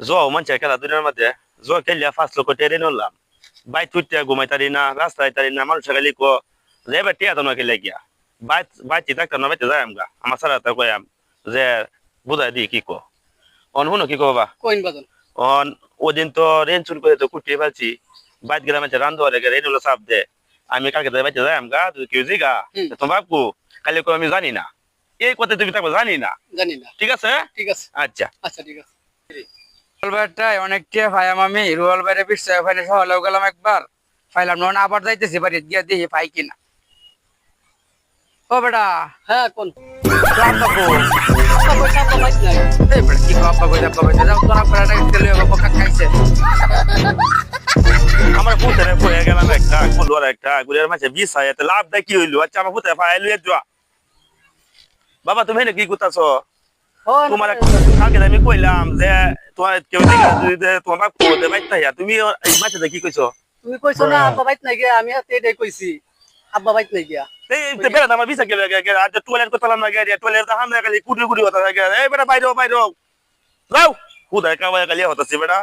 Joao মানছে খেলা দুনিয়ার মধ্যে জোয়া খেললে 5 লক্ষ টেরে নিলাম বাইক ছুটতে ঘুমাই তারি না রাস্তায় তারি না মানুষ খালি কো যে এবার টিয়া তো না খেলে গিয়া বাইতে থাকতাম না বাইতে যাই আমগা আমার সারা তা কয়াম যে বুঝাই দি কি কো অন হুনো কি কো বাবা কইন বাদন অন ওদিন তো রেন চুন করে তো কুটিয়ে ফেলছি বাইত গেলাম রান্ধো রেন হলো চাপ দে আমি কালকে বাইতে যাই আমগা তুই কেউ জিগা তোমার বাপু কালি কো আমি জানি না এই কথা তুমি তাকে জানি না জানি না ঠিক আছে ঠিক আছে আচ্ছা আচ্ছা ঠিক আছে রুয়াল ভাইটাই অনেক টিয়া পাইলাম আমি রুয়াল ভাইয়ের বিশ্বাস ওখানে সহলেও গেলাম একবার পাইলাম না আবার যাইতেছি বাড়ি গিয়া দিয়ে পাই কিনা ও বেটা হ্যাঁ কোন আব্বা কো আব্বা পয়সা আব্বা পাইছ না এই বেটা কি আব্বা কইছে যাও তোরা বেটা তেলে বাবা খাইছে আমার পুতেরে কয়ে গেলাম একটা কুলোর একটা গুলের মাঝে 20 হাজার লাভ দেয় কি হইলো আচ্ছা আমার পুতে ফাইল লইয়া যাওয়া বাবা তুমি এনে কি করতেছো ও তোমার কালকে আমি কইলাম যে তোমার কেউ তোমার বাপ কোদে বাইতে হইয়া তুমি এই মাঝে কি কইছো তুমি কইছো না আব্বা পাইছ না গিয়া আমি হাতে এটাই কইছি আব্বা পাইছ না গিয়া এই বেড়া আমার বিসা গেল আর টয়লেট করতাম না গিয়া টয়লেট তো হামলা খালি কুটি কুটি হতা থাকে এই বেটা বাইরে যাও খুদাই কাবায় খালি হতাছে বেটা